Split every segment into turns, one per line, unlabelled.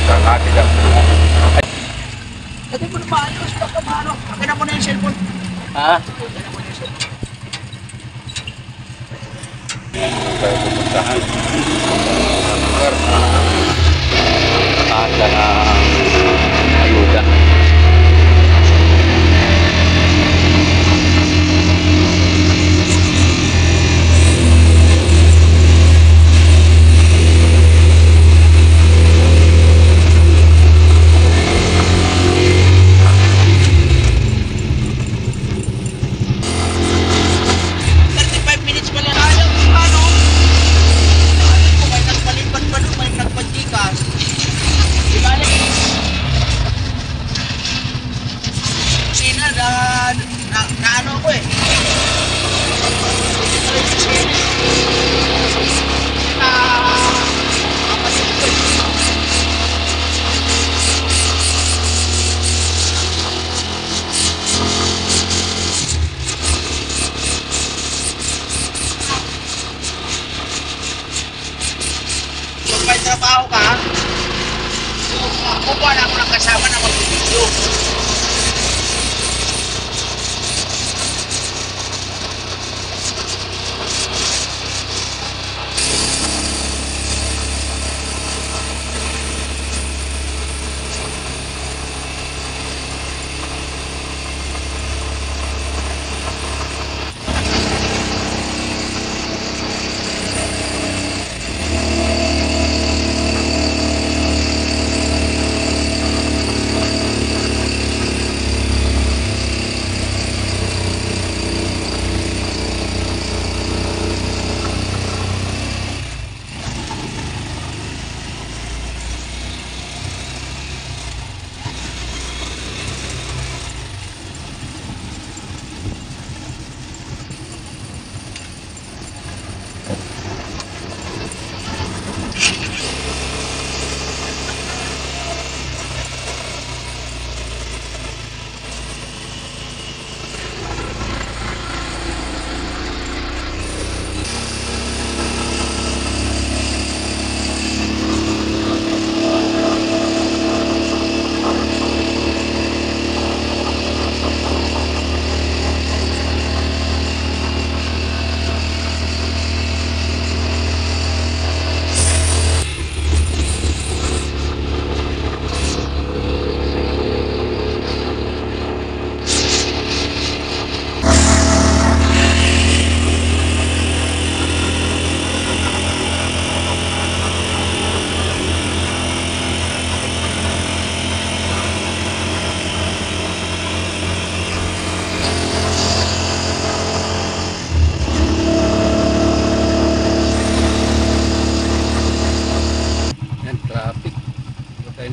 kalahati lang.
Lagay mo na maayos, baka maano. Akin na muna yung cellphone.
Ha?
Akin na muna yung cellphone.
Tayo pupuntahan. Lugar na taanda na ayuda.
Trabaho ka, kukuha na ako ng kasama na mag-video.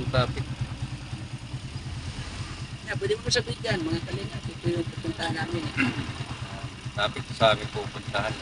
Traffic.
Pwede mo sabihin dyan, mga kalinga, ito yung pupuntahan namin.
Traffic sa amin pupuntahan.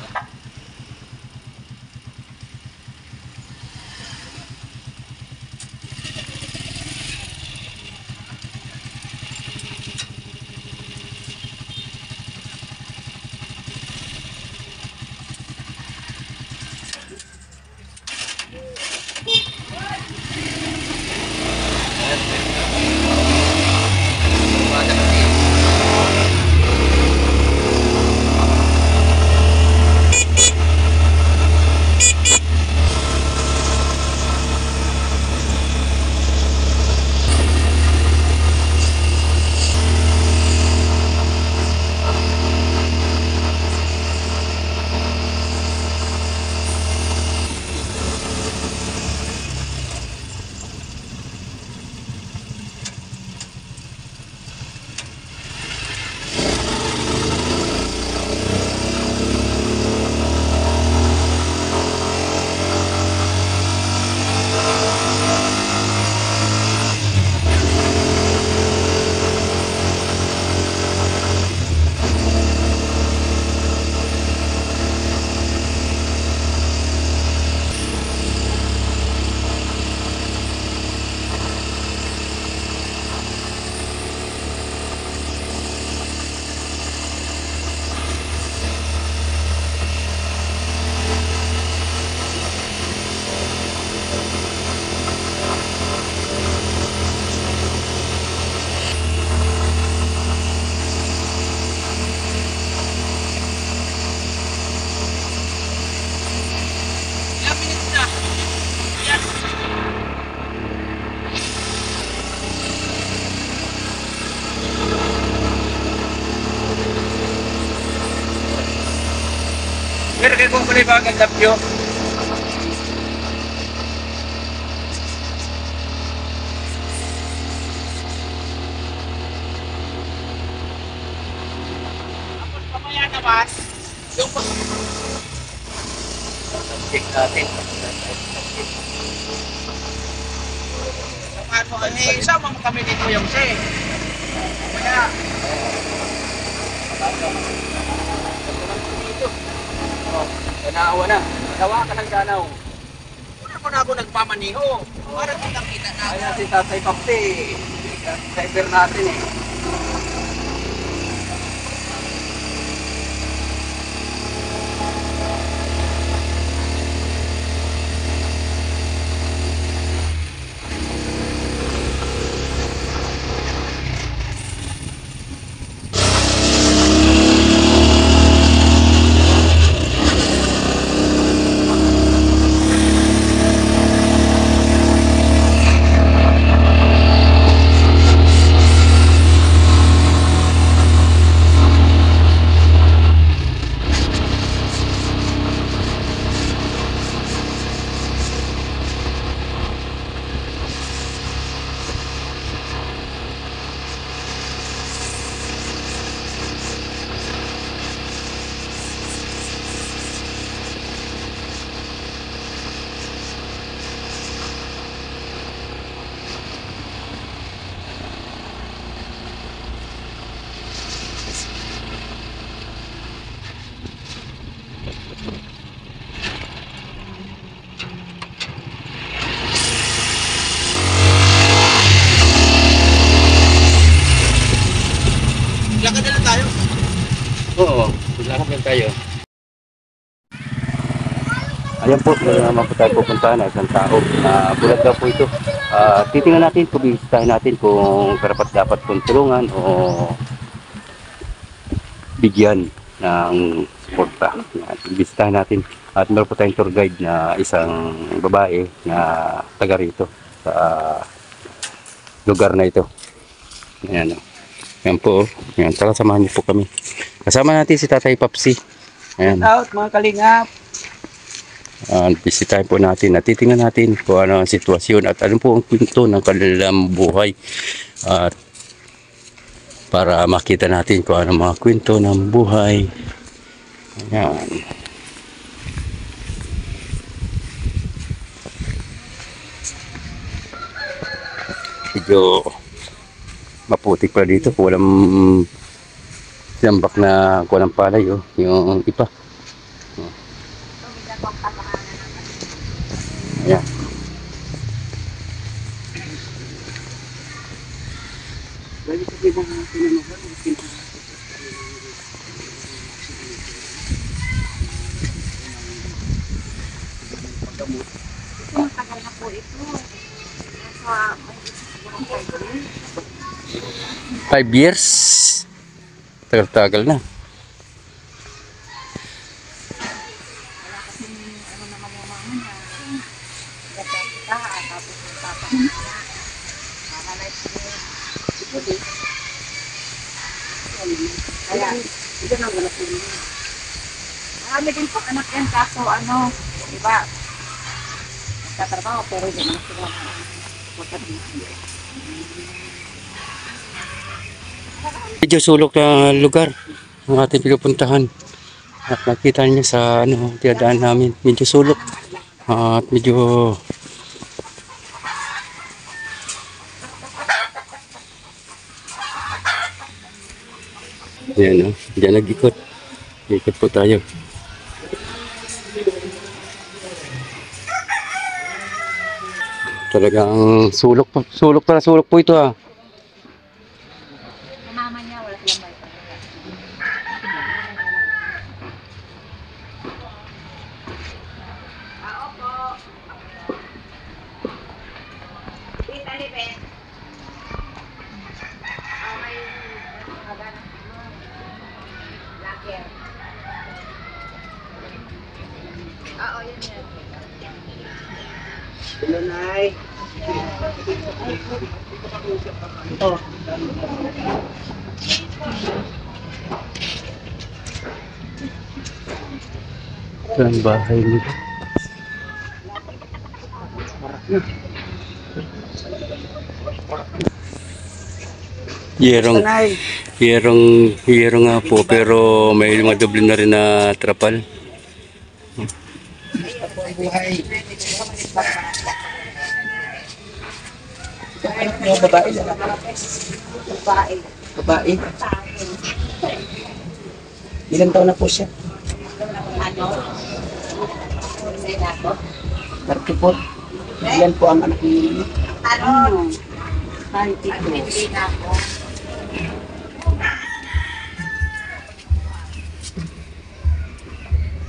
kay kung kulay ba ang love you?
Mamaya naman, yung
Check natin.
ano, sama mo kami ni Kuya Jose. Kaya,
Ganawa na. Gawa ka ng ganaw.
una ko na ako nagpamaniho. Para kung nakita na.
Ayan si Tatay Papsi. Driver natin eh.
lakad na lang tayo.
Oo, lakad lang tayo. Ayan po, may naman po tayo pupuntahan na isang tao. Bulag daw po ito. Titingnan natin, kubisitahin natin kung karapat dapat pong tulungan o bigyan ng suporta. Bisitahin natin. At meron po tayong tour guide na isang babae na taga rito sa lugar na ito. Ayan o. Ayan po. Ayan, tara samahan niyo po kami. Kasama natin si Tatay Papsi. Ayan.
Out mga kalingap.
Bisitahin po natin, natitingnan natin kung ano ang sitwasyon at ano po ang kwento ng kanilang buhay at para makita natin kung ano mga kwento ng buhay. Ayan. Medyo maputik pa dito, walang siyambak na kulang palay oh, yung ipa. Ayan.
Matagal na po ito. Nasa may
5 years. Tagal-tagal na.
wala kasing ano naman yung mama niya. Ganda-ganda. Tapos yung papa niya. Mama life niya. Kaya, ito na wala po niya. Marami din po anak yan. Kaso ano, iba, nagtatrabaho pero hindi naman sila
Medyo sulok na lugar ang ating pinupuntahan. At nakita niyo sa ano, tinadaan namin, medyo sulok. At medyo ayan, diyan nag-ikot. Ikot po tayo. Talagang sulok po. Sulok po ito ah.
mama niya, wala silang bayad. Opo. Tita Liben. May magana. Lager. Oo, yun yan.
Hello, Nay. Oh.
Ito ang bahay nila. Yerong,
Tanay.
yerong nga po, pero may mga doble na rin na trapal.
Buhay. Yung babae na lang.
Babae.
Babae. Ilang taon na po siya?
Ano? Say na ako.
34. Ilan po ang anak niyo?
Ano? Hindi na ako.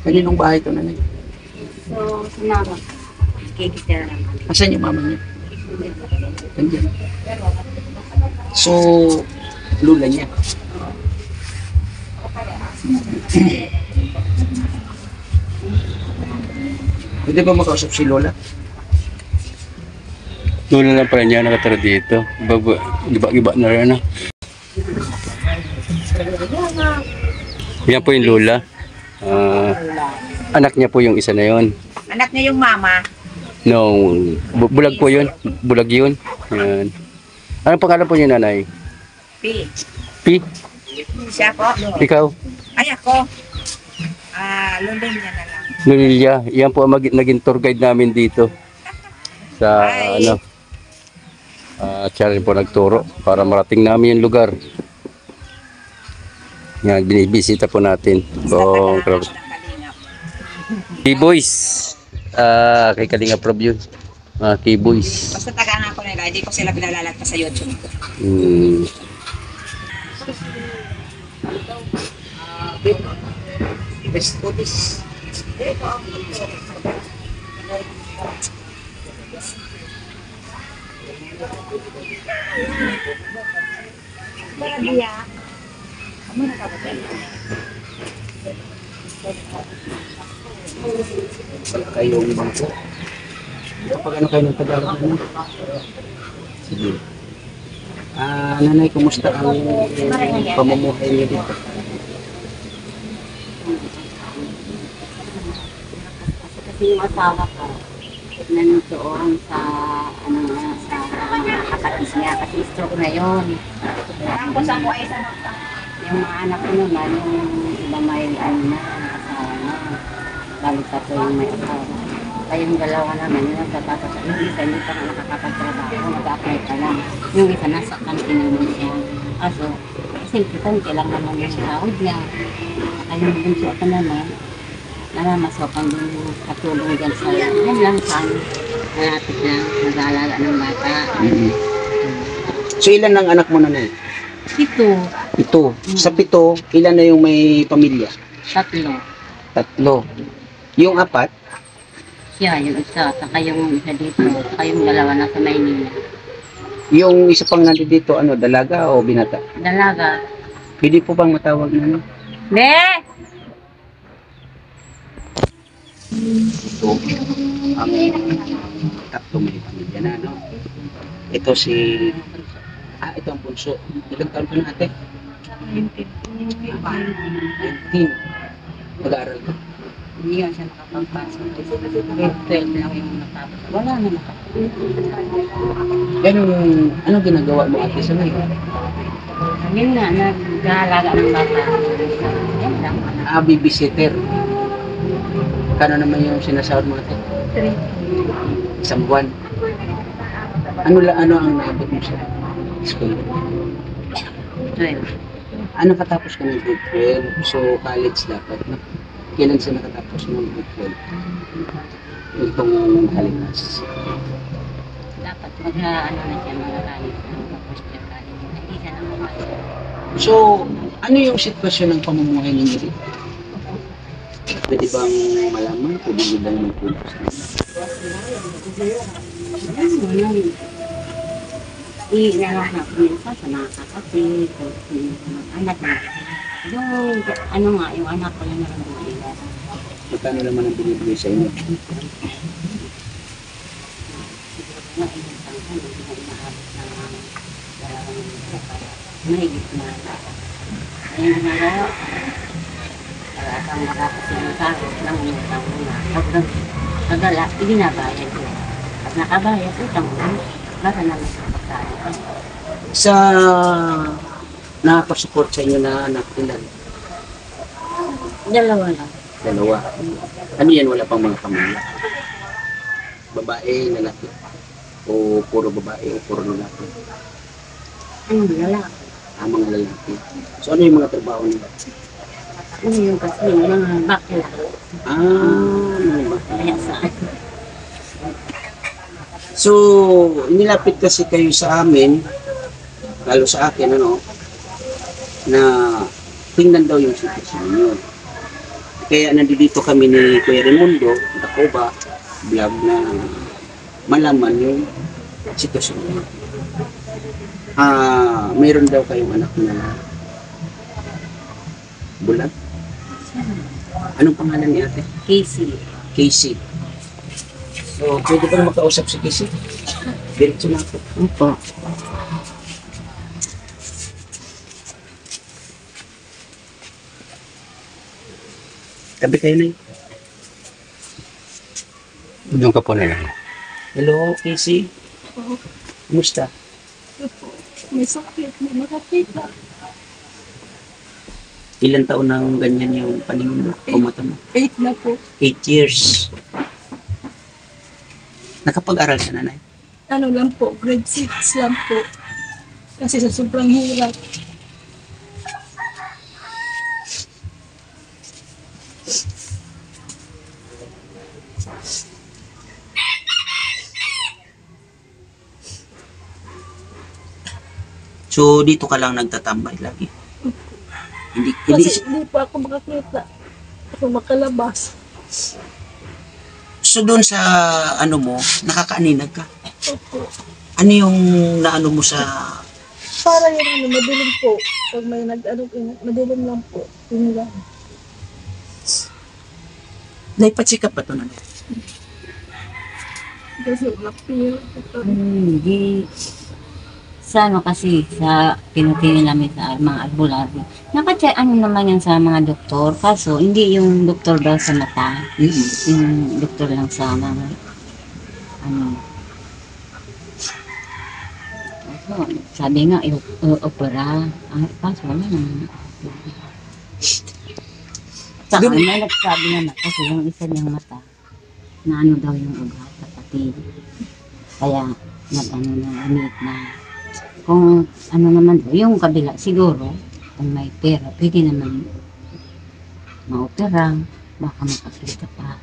Kaninong bahay ito, nanay?
So, sumama. Kikitira naman.
Asan yung mama niya? Nandiyan. So, lula niya. Pwede ba makausap si Lola?
Lula lang pala niya nakatira dito. Giba-giba na rin na. Yan po yung Lula. Anak niya po yung isa na yon.
Anak niya yung mama.
No, bulag po yun. Bulag yun. Yan. Anong pangalan po niya, nanay?
P.
P?
Siya po.
Ikaw?
Ay ako. Lulun niya na lang.
Nunilya. Yan po ang naging tour guide namin dito. Sa
Hi.
ano. Siya rin po nagturo para marating namin yung lugar. Yan, binibisita po natin. So, K-Boys. Kay Kalinga Prob yun. K-Boys.
Basta taga ako nila, hindi ko sila pinalalagpas sa YouTube.
Best foodies. Kayong bangko. Kapag ano kayo ng Tagalog na? Sige. Nanay, kumusta ang pamumuhay niyo dito?
Kasi yung asawa ko, nandoon sa, ano nga, sa mga kapatid niya, kasi stroke na yun. Yung mga anak ko naman, yung iba may ano na, asawa na. Bali tatlo yung may asawa. Kaya yung dalawa naman, yung nagtatapos, yung isa hindi pa nga nakakapagtrabaho, mag-apply pa lang. Yung isa nasa kantin naman siya. Kaso, simple kanti lang naman yung sahod niya. Kaya yung bunso ko naman, nalamasokan din yung katulong dyan sa yan lang saan. Malapit lang, nag-aalaga ng bata.
So ilan ang anak mo, nanay?
Ito,
7. Sa 7, ilan na yung may pamilya?
3.
3. Yung 4,
Siya, yung isa, saka yung isa dito, saka yung dalawa nasa Maynila.
yung isa pang nandito, ano, dalaga o binata?
Dalaga.
Pwede po bang matawag na ano?
Ne!
Ito, ang 3 may pamilya na, no? Ito si... ito ang punso. Ilang taon ka na, ate? 19. Nag-aaral ka?
Hindi nga siya nakapagpasok. 12 lang yung natapos. Wala na nakapagpasok.
Anong ginagawa mo, ate, sa ngayon?
Yun na, nag-aalaga ng bata. Yan lang.
Babysitter. Kano naman yung sinasahod mo, ate?
3.
Isang buwan. Ano ang naabot mo sa school?
12.
Ano katapos ka ng grade 12? So, college dapat, no? Kailan siya nakatapos ng grade 12? Itong halikas.
Dapat mag-ano na siya, mag-college. Tapos siya college. Hindi siya naman.
So, ano yung sitwasyon ng pamumuhay ninyo dito? Pwede bang malaman kung hindi lang yung pulpos na?
Inahanap minsan sa mga kapatid, sa mga anak na. Yung, ano nga, yung anak ko lang naman nila.
Magkano naman ang binibigay sa inyo?
Mahigit na. Ayun ginagawa. at ang makakasinasaro ng utang mo na. Hanggang kadala, ibinabayad mo. At nakabayad, utang mo para naman sa pagkain.
Sa nakapasupport sa inyo na anak ilan?
Dalawa lang.
Dalawa. Ano yan? Wala pang mga pamilya? Babae, lalaki? O puro babae o puro lalaki?
Ano, lalaki.
Mga lalaki. So ano yung mga trabaho nila?
Ano yung kasi mga bakla.
Mga bakla.
Kaya saan?
So, nilapit kasi kayo sa amin, lalo sa akin, ano, na tingnan daw yung sitwasyon niyo. Kaya nandito kami ni Kuya Raimundo, ako ba, vlog na malaman yung sitwasyon niyo. Mayroon daw kayong anak na bulag. Anong pangalan ni ate?
Casey.
Casey. So, pwede bang makausap si Casey? Diretso na ako.
Opo.
Tabi kayo na yun.
Doon ka po na lang.
Hello, Casey. Kumusta?
May sakit, may makakita.
Ilan taon nang ganyan yung paningin mo o mata mo?
8 na po.
8 years. Nakapag-aral ka, nanay?
Ano lang po, grade 6 lang po. Kasi sa sobrang hirap.
So, dito ka lang nagtatambay lagi? Hindi.
Kasi hindi pa ako makakita. Ako makalabas.
So, doon sa ano mo, nakakaaninag ka?
Opo.
Ano yung naano mo sa...
Para yun ano, madilim po. Pag may nag-ano, madilim lang po. Yun lang.
Naipacheck up ba ito, nanay?
Kasi napil.
Hindi. Sa ano kasi, sa pinutingin namin sa mga albularyo. Nakacheck ano naman yan sa mga doktor. Kaso, hindi yung doktor daw sa mata. Yung doktor lang sa mga, ano. Kaso, sabi nga, opera. Kaso, wala naman. Saka, may nagsabi naman, kasi yung isa niyang mata, na ano daw yung ugat, kapatid. Kaya, nag-ano na, umiit na. Kung ano naman, yung kabila, siguro, kung may pera, pwede naman maopera, baka makakita pa.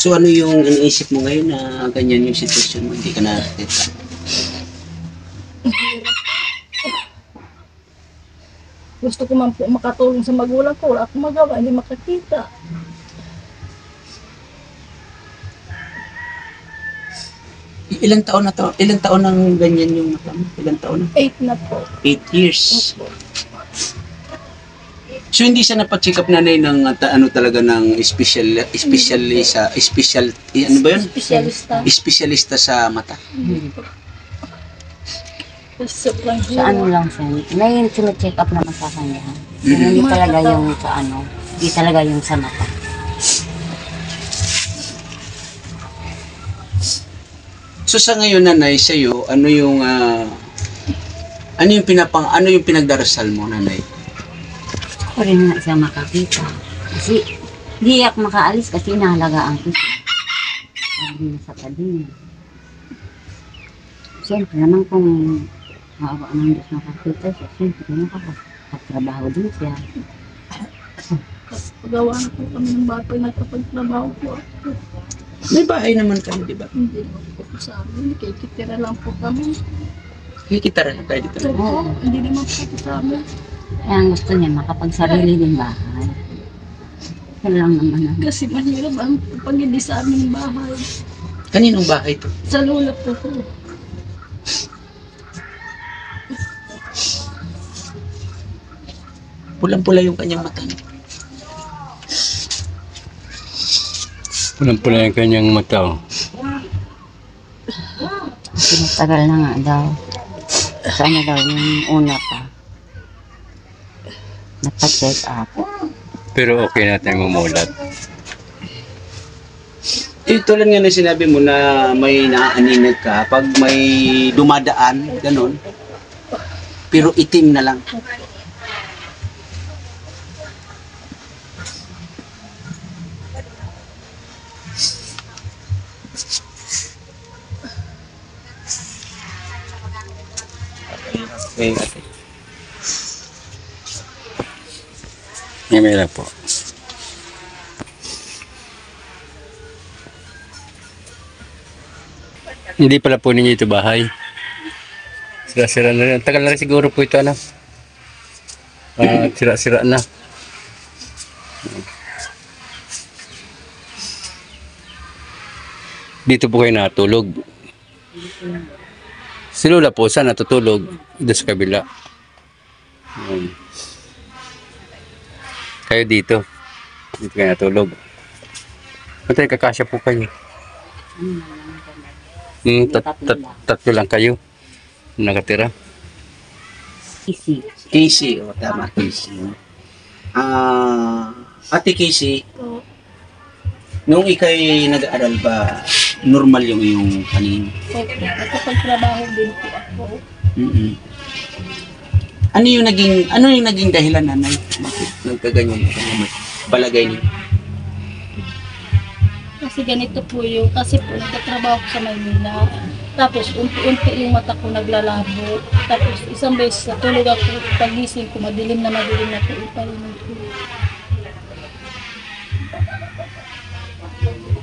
So, ano yung iniisip mo ngayon na ganyan yung sitwasyon mo, hindi ka nakakita?
Gusto ko man po makatulong sa magulang ko. Wala akong magawa, hindi makakita.
Ilang taon na to? Ilang taon nang ganyan yung mata mo? Ilang taon na?
8 na po.
8 years.
Opo.
So hindi siya napacheck up nanay ng ano talaga ng special ano ba yun?
Espesyalista.
Espesyalista sa mata.
Kasi sobrang
Sa ano
hirap.
lang siya, may sine-check up naman sa kanya. Pero hindi talaga yung sa ano, hindi talaga yung sa mata.
So sa ngayon nanay sa iyo, ano yung pinagdarasal mo nanay?
Ako rin nga siya makakita. Kasi di ako makaalis kasi nahalagaan ko siya. Sabi na sa tabi niya. Siyempre naman kung maawa ng Diyos makakita siya, siyempre nakakapagtrabaho din siya.
Pagawa na po kami ng bahay, nagkapagtrabaho po ako.
May bahay naman kayo, di ba?
Hindi naman po sa amin, kikitira lang po kami.
Kikita rin tayo dito.
Oo, hindi naman po sa amin.
Kaya ang gusto niya makapagsarili din bahay. Yan lang naman ang
Kasi mahirap ang pag hindi sa aming bahay.
Kaninong bahay to?
Sa lula po ko.
Pulang-pula yung kanyang mata.
Pulang-pula yung kanyang mata.
pinatagal na nga daw. Sana daw yung una pa. Napa-check up.
Pero okay na tayong mumulat.
Tulad nga na sinabi mo na may naaaninag ka, pag may dumadaan, ganun, pero itim na lang. Okay, ate.
May lang po. Hindi pala po ninyo ito bahay. Sira-sira na rin. Tagal na rin siguro po ito, ano? Sira-sira na. Dito po kayo natulog. Si Lola po, saan natutulog? Dito sa kabila. Kayo dito. Dito kayo natulog. Matay, kakasya po kayo. Tatlo lang kayo nakatira.
Easy.
Casey, tama, Casey. Ate Casey,
Po.
nung ikay nag-aaral ba, normal yung iyong paningin?
Opo. Nakapagtrabaho din po ako.
Mm-mm. Ano yung naging dahilan, nanay? Bakit nagkaganyan ka naman? Palagay niyo.
Kasi ganito po yung, kasi po nagtatrabaho ko sa Maynila. Tapos unti-unti yung mata ko naglalabo. Tapos isang beses natulog ako, pagising ko, madilim na po yung palinan ko.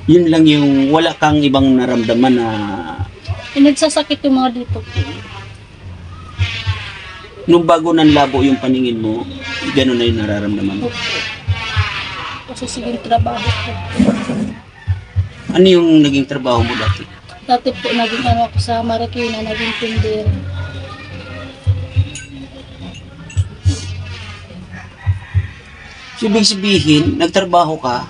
Yun lang yung wala kang ibang naramdaman na
Nagsasakit yung mga dito po.
nung bago nang labo yung paningin mo, gano'n na yung nararamdaman mo.
Opo. Kasi sige trabaho ko.
Ano yung naging trabaho mo dati?
Dati po naging ano ako sa Marikina, naging tindera.
So, ibig sabihin, nagtrabaho ka,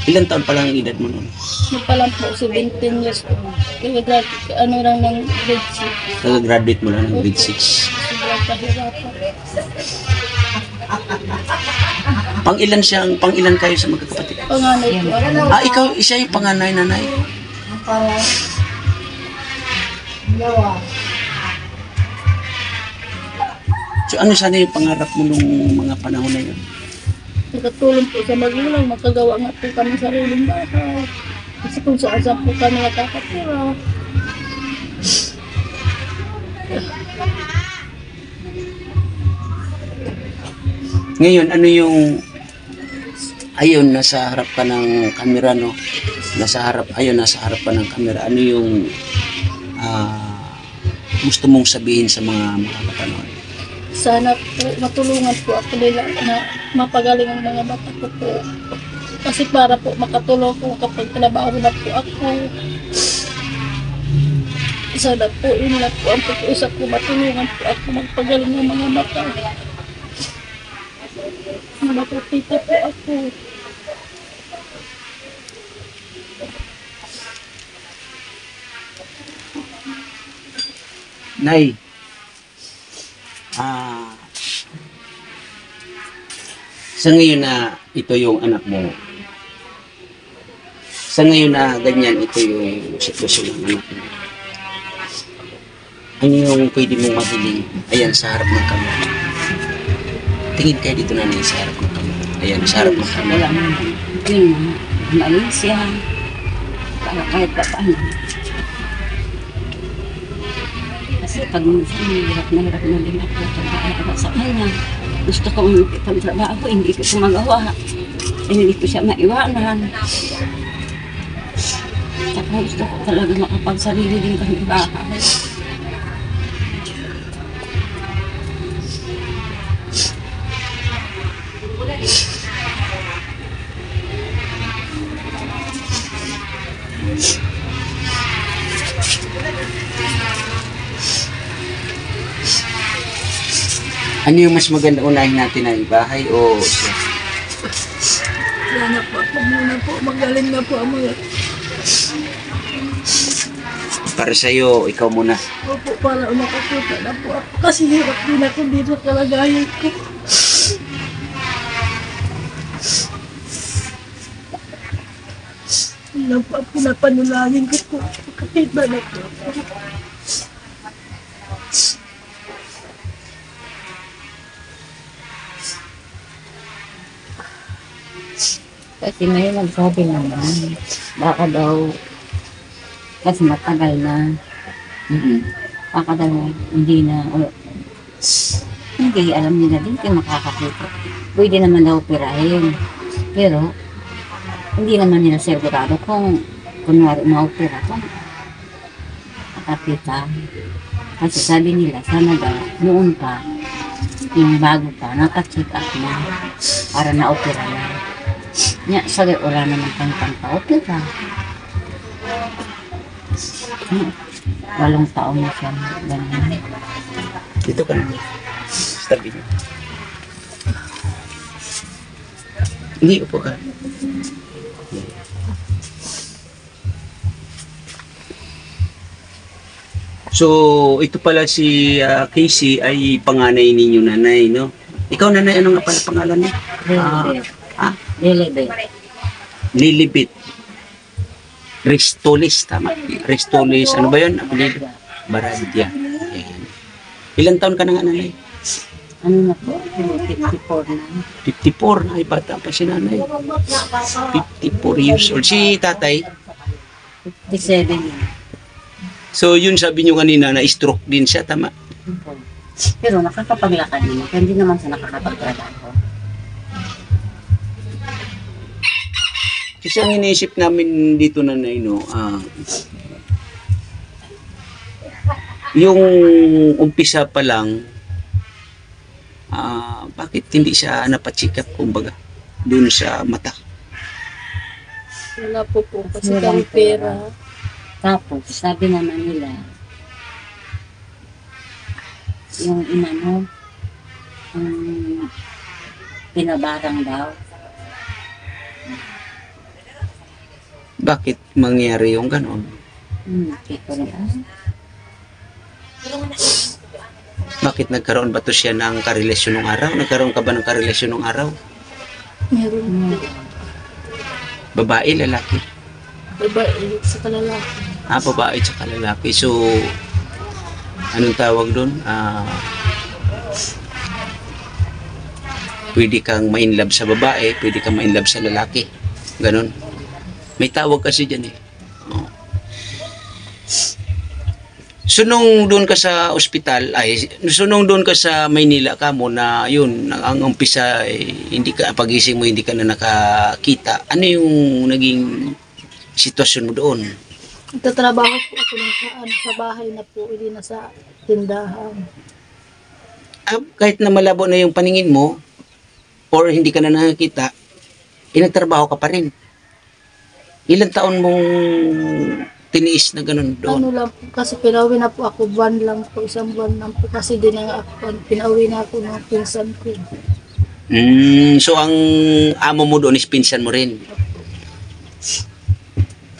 ilang taon pa lang ang edad mo nun?
Yung pa lang po, 17 years old. Kaya ano lang ng grade 6.
Nag-graduate mo lang ng grade 6.
Sobrang kahirapan.
Pang ilan kayo sa magkakapatid?
Panganay po ako.
Ikaw, isa yung panganay, nanay. So, ano sana yung pangarap mo nung mga panahon na yun?
Nakatulong po sa magulang, makagawa nga po kami sa sariling bahay. Kasi kung saan po kami nakakatira.
Ngayon, ano yung ayun, nasa harap ka ng kamera, no? Nasa harap ka ng kamera. Ano yung gusto mong sabihin sa mga makakapanood?
Sana po matulungan po ako nila na mapagaling ang mga bata ko po. Kasi para po makatulong po kapag trabaho na po ako. Sana po yun lang po ang pag-usap ko, matulungan po ako magpagaling ng mga bata. Na matutita po ako.
Nay, sa ngayon na ito yung anak mo, sa ngayon na ganyan, ito yung sitwasyon ng anak mo, ano yung pwede mong mahiling? Ayan, sa harap ng kamera. Tingin kayo dito na sa harap ng kamera. Ayan, sa harap ng kamera.
Wala man. Yun, maalis yan. Para kahit pa paano. Kasi pag minsan, hirap na din ako trabaho sa kanya. Gusto kong pagtrabaho, hindi ko magawa. Hindi ko siya maiwanan. Saka gusto ko talaga makapagsarili din kami bahay.
Ano yung mas maganda unahin natin na bahay o siya?
Sana po ako muna po, magaling na po ang mga
Para sa'yo, ikaw muna.
opo para makakita na po ako. Kasi hirap din ako dito sa kalagayan ko. lang po ang pinapanalangin ko po. Kahit ba na po.
Kasi ngayon nagsabi naman, baka daw, kasi matagal na, baka daw hindi na, hindi, alam nila din kung makakakita. Pwede naman daw operahin. Pero, hindi naman nila sigurado kung kunwari ma-opera kung makakita. Kasi sabi nila, sana daw, noon pa, yung bago pa, naka-check up na para na-opera na. Nya, sabi, wala naman kang pang-opera. 8 taon na siya. Ganun.
Dito ka na. Tabi niyo. Hindi, upo ka. So, ito pala si Casey ay panganay ninyo nanay, no? Ikaw nanay, ano nga pala pangalan niya?
Lilibet.
Lilibet. Ristolis, tama. Ristolis, ano ba yun? Apelido? Baradya. Yan. Ilan taon ka na nga nanay?
Ano na po? 54 na.
54 na, ay bata pa si nanay. 54 years old. Si tatay?
57 yun.
So yun sabi nyo kanina na stroke din siya, tama?
Pero nakakapaglakad naman. Pero hindi naman siya nakakapagtrabaho.
Kasi ang iniisip namin dito nanay, no, yung umpisa pa lang, bakit hindi siya napachikap, kumbaga, dun sa mata?
Wala po kasi kang pera.
Tapos, sabi naman nila, yung inano, pinabarang daw.
Bakit mangyari yung ganon?
Hindi ko rin alam.
Bakit nagkaroon ba to siya ng karelasyon ng araw? Nagkaroon ka ba ng karelasyon ng araw?
Meron po.
Babae, lalaki?
Babae sa kalalaki.
Babae tsaka lalaki. So, anong tawag doon? Pwede kang ma-inlove sa babae, pwede kang ma-inlove sa lalaki. Ganon. May tawag kasi dyan eh. Oh. So nung doon ka sa ospital, so nung doon ka sa Maynila ka mo na yun, ang umpisa hindi ka, pagising mo hindi ka na nakakita. Ano yung naging sitwasyon mo doon?
Nagtatrabaho po ako sa bahay na po, hindi na sa tindahan.
Kahit na malabo na yung paningin mo, or hindi ka na nakakita, nagtrabaho ka pa rin. Ilang taon mong tiniis na ganun doon?
Ano lang po, kasi pinauwi na po ako, buwan lang po, isang buwan lang po, kasi din na ako, pinauwi na ako ng pinsan ko.
So ang amo mo doon is pinsan mo rin?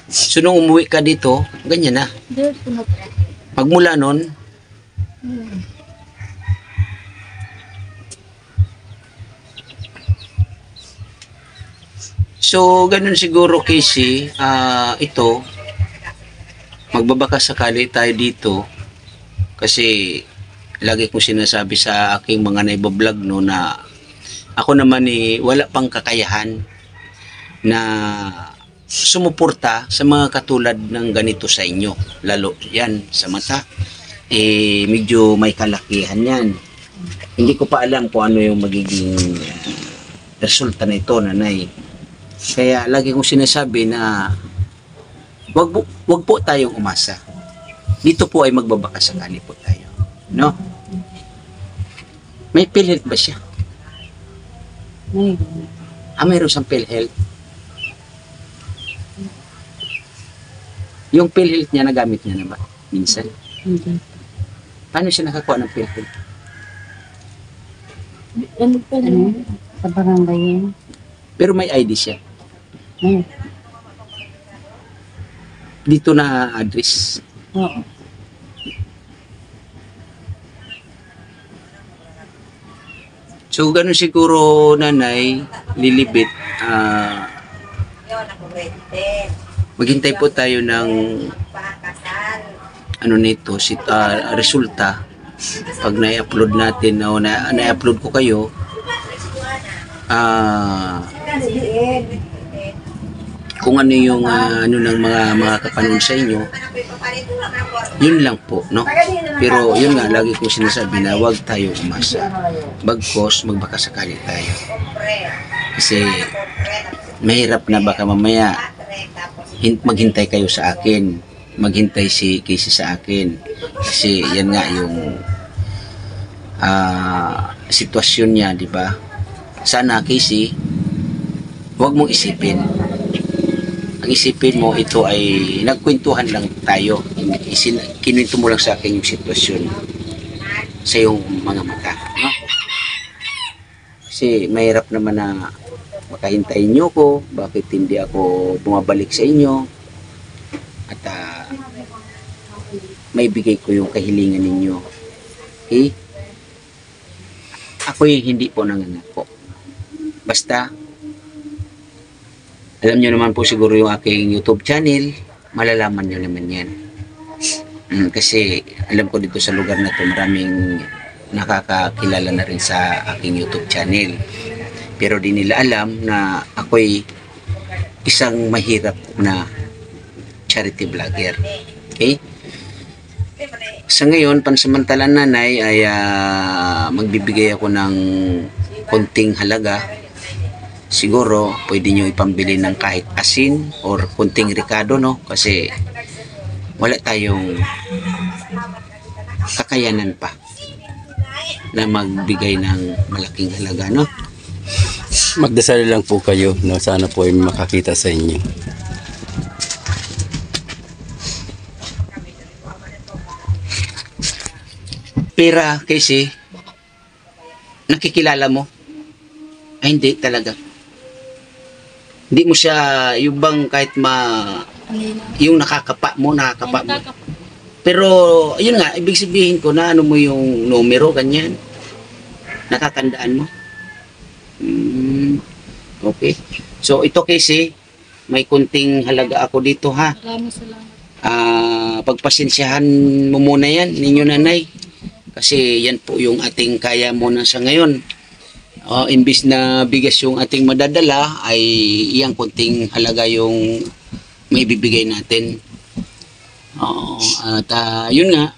So nung umuwi ka dito, ganyan na?
Dito na po.
Pagmula nun, so ganun siguro Casey, ito, magbabaka sakali tayo dito kasi lagi kong sinasabi sa aking mga naibablog no na ako naman wala pang kakayahan na sumuporta sa mga katulad ng ganito sa inyo, lalo yan sa mata, medyo may kalakihan yan. Hindi ko pa alam kung ano yung magiging resulta nito, nanay. Kaya lagi kong sinasabi na wag po tayong umasa. Dito po ay magbabaka sakali po tayo, no? May PhilHealth ba siya? Mayroon siyang PhilHealth. Yung PhilHealth niya, nagamit niya na ba? Minsan?
Hindi.
Paano siya nakakuha ng PhilHealth?
Ano pa
Ano? Sa barangay yun.
Pero may ID siya.
May.
Dito na address.
Oo.
So, ganun siguro, nanay, Lilibet, Maghintay po tayo ng ano nito, resulta. Pag na-upload natin o na-upload ko kayo, kung ano yung ano ng mga kapanood sa inyo, yun lang po, no? Pero yun nga, lagi ko sinasabi na huwag tayo umasa. Bagkos, magbakasakali tayo. Kasi mahirap na baka mamaya maghintay kayo sa akin. Maghintay si Casey sa akin. Kasi yan nga yung sitwasyon niya, di ba? Sana, Casey, huwag mong isipin. Ang isipin mo, ito ay nagkwentuhan lang tayo. Kinuwento mo lang sa akin yung sitwasyon sa iyong mga mata. No? Kasi mahirap naman na makahintayin nyo ko, bakit hindi ako bumabalik sa inyo, at may bigay ko yung kahilingan ninyo. Okay? Ako'y hindi po nangangako. Basta, alam nyo naman po siguro yung aking YouTube channel, malalaman nyo naman yan. Kasi alam ko dito sa lugar na to maraming nakakakilala na rin sa aking YouTube channel. Pero di nila alam na ako'y isang mahirap na charity vlogger. Okay? Sa ngayon, pansamantalang nanay ay magbibigay ako ng konting halaga. Siguro, pwede nyo ipambili ng kahit asin or kunting ricado, no? Kasi wala tayong kakayanan pa na magbigay ng malaking halaga, no?
Magdasal lang po kayo, no? Sana po ay makakita sa inyo.
Pera, kasi nakikilala mo? Ay, hindi talaga. Hindi mo siya, yung bang kahit yung nakakapa mo. Pero, ayun nga, ibig sabihin ko na ano mo yung numero, ganyan. Natatandaan mo? Okay. So, ito kasi, may kunting halaga ako dito, ha?
Maraming salamat.
Pagpasensyahan mo muna yan, ninyo nanay. Kasi yan po yung ating kaya muna sa ngayon. Imbis na bigas yung ating madadala, ay iyang kunting halaga yung may bibigay natin. At yun nga,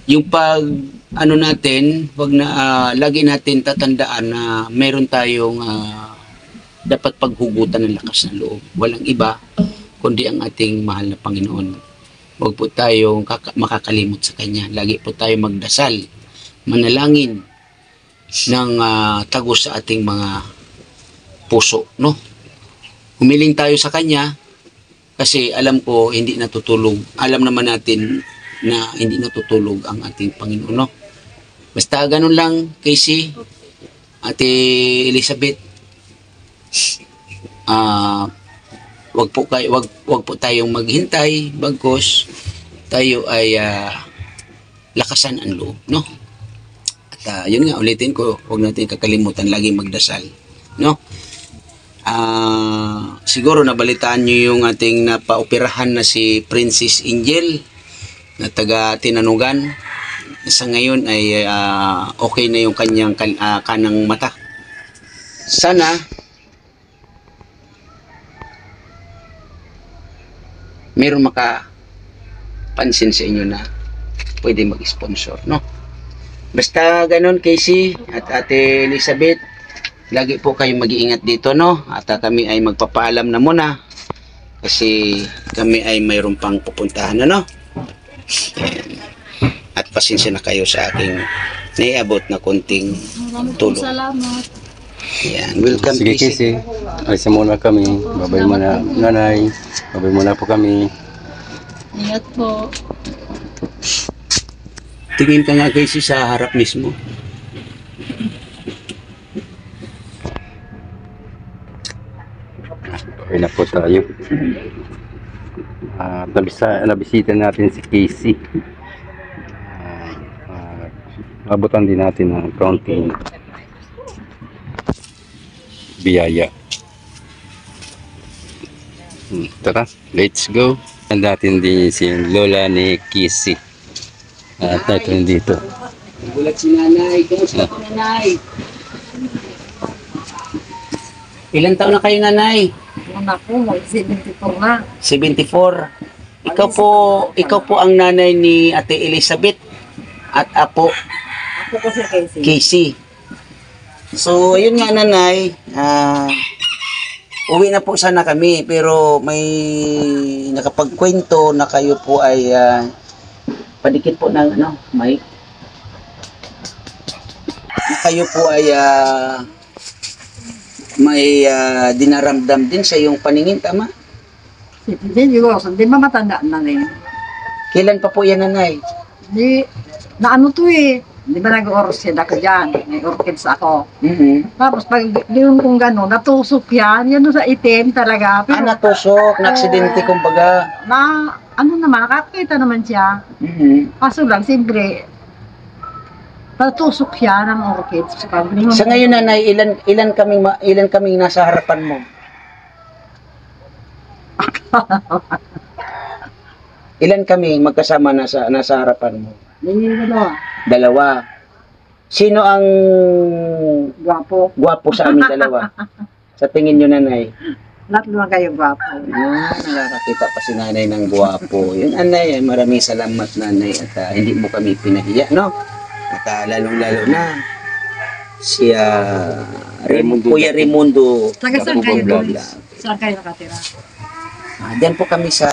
yung pag ano natin, wag na lagi natin tatandaan na meron tayong dapat paghugutan ng lakas ng loob. Walang iba kundi ang ating mahal na Panginoon. Huwag po tayong makakalimot sa Kanya. Lagi po tayo magdasal, manalangin ng tagos sa ating mga puso, no? Humiling tayo sa Kanya kasi alam ko hindi natutulog. Alam naman natin na hindi natutulog ang ating Panginoon, no? Basta ganun lang, Casey, Ate Elizabeth. Wag po tayong maghintay, bagkos tayo ay lakasan ang loob, no? At yun nga, ulitin ko, huwag natin kakalimutan lagi magdasal, no? Siguro nabalitaan nyo yung ating napaoperahan na si Princess Angel na taga Tinanugan. Sa ngayon ay okay na yung kanyang kanang mata. Sana meron makapansin sa inyo na pwede mag-sponsor, no? Basta ganun, Casey at Ate Elizabeth, lagi po kayong mag-iingat dito, no? At kami ay magpapaalam na muna kasi kami ay mayroon pang pupuntahan, no? At pasensya na kayo sa aking naiabot na konting tulong.
Salamat.
Yan, welcome,
Sige,
Casey.
Alisa muna kami. Babay muna, nanay. Babay muna po kami.
Ingat po.
Tingin ka nga, Casey, sa harap mismo.
Okay na po tayo. Nabisita natin si Casey. Abutan din natin ng counting biyaya. Tara, let's go. Ang natin din si Lola ni Kissy. At ito dito.
Gulat si nanay. Kumusta po nanay? Ilan taon na kayo nanay?
Ako, mag-74 na.
74. Ikaw po ang nanay ni Ate Elizabeth at apo
Ako kasi Casey.
Casey. So, yun nga nanay, uwi na po sana kami pero may nakapagkwento na kayo po ay padikit po ng mic. Na kayo po ay may dinaramdam din sa iyong paningin, tama?
Hindi mamatanda na rin.
Kailan pa po yan nanay?
Di, na ano to eh. Di ba nag-orchid ako dyan? May orchids ako. Tapos pag diyon kung gano'n, natusok yan. Yan doon sa itim talaga. Pero,
Natusok, na-aksidente kumbaga.
ano naman, nakakita naman siya. Kaso lang, siyempre, natusok siya ng orchids.
Sa ngayon nanay, ilan kaming nasa harapan mo? Ilan kami magkasama nasa harapan mo? Dalawa. Sino ang gwapo sa amin dalawa? Sa tingin nyo nanay?
Lahat naman kayo gwapo.
Nakakakita pa si nanay ng gwapo. Yun nanay, maraming salamat nanay at hindi mo kami pinahiya, no? At lalong-lalo na si Kuya Raimundo.
Taga saan kayo doon?
Vlog.
Saan kayo nakatira?
Diyan po kami sa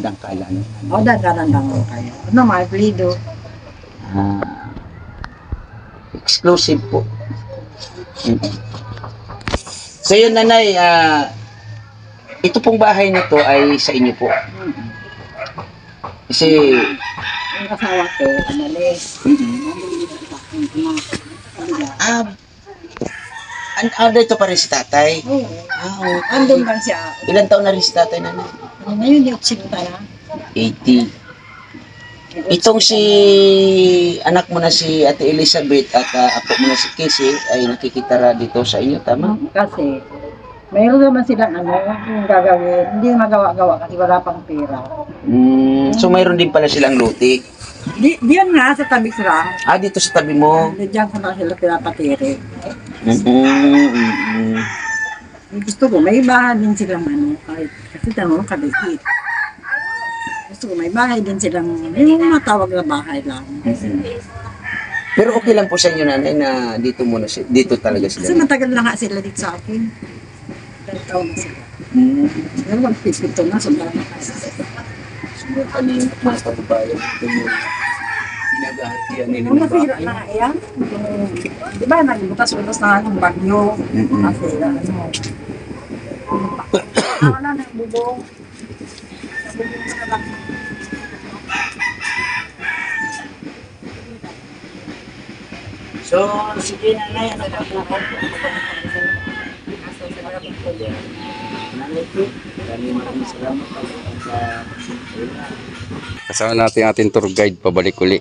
Dangkalan.
O, dadalan lang kayo. Ano, Marblido?
Exclusive po. So yun nanay, ito pong bahay na to ay sa inyo po. Kasi
Yung asawa ko, umalis.
dito pa rin si tatay.
Oo.
Okay.
Andun lang siya.
Ilan taon na rin si tatay nanay?
Ano na yun, yung sinta na.
80. Itong si anak mo na si Ate Elizabeth at apo mo na si Casey ay nakikitara dito sa inyo, tama?
Kasi, mayroon naman silang yung gagawin. Hindi magawa-gawa kasi wala pang pera.
So mayroon din pala silang luti.
Diyan nga, sa tabi sila.
Dito sa tabi mo.
Diyan ko na sila pinapatiri.
Mm-hmm.
Gusto ko, may bahay din silang kahit, kasi tanong kadikit. Gusto ko, may bahay din silang, yung matawag na bahay lang.
Pero okay lang po sa inyo nanay na dito muna dito talaga
Kasi
sila.
matagal na nga sila dito sa akin. 10 taon na sila. Pero magpipito na, sobrang na kasi.
Siguro kanina mga kababayan dito mo pinag-ahatian nila
Nung
ng
nasira
bahay.
na yan, di ba nagbutas-butas na ng bagyo? Kasi wala na yung bubong. Sa bubong na lang.
So, sige nanay, ano ka po? Nanay po, maraming salamat po sa
Kasama natin ating tour guide pabalik uli.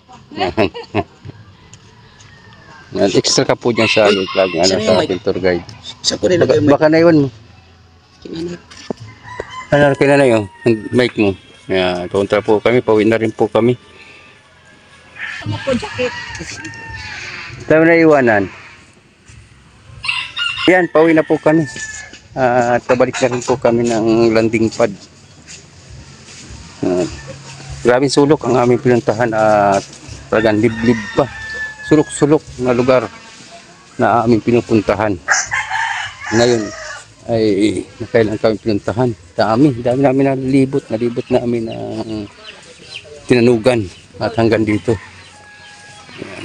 Yan, extra ka po dyan sa vlog
saan yung
sa
mic?
ating tour guide.
Sa ko rin kayo
Baka naiwan mo.
may
Kailan na yung mic mo. Yan, kontra po kami, pauwi na rin po kami.
Ano po, jacket?
Tayo na iwanan. Yan, pauwi na po kami. At pabalik na rin po kami ng landing pad. Grabing sulok ang aming pinuntahan at talagang liblib pa. Sulok-sulok na lugar na aming pinupuntahan. Ngayon ay nakailan kami pinuntahan. Dami namin nalibot namin ng Tinanugan at hanggang dito. Ayan.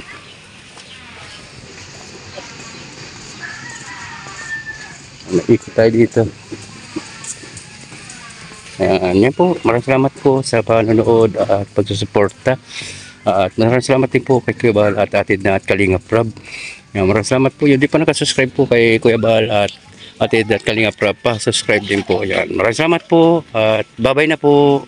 Naikot tayo dito. Ayan, yan po. Maraming salamat po sa panonood at pagsusuporta. At maraming salamat din po kay Kuya Bahal at Atid na at Kalinga Prab. Ayan, maraming salamat po. Yung di pa nakasubscribe po kay Kuya Bahal at Atid at Kalinga Prab pa, subscribe din po. Ayan, maraming salamat po at bye-bye na po.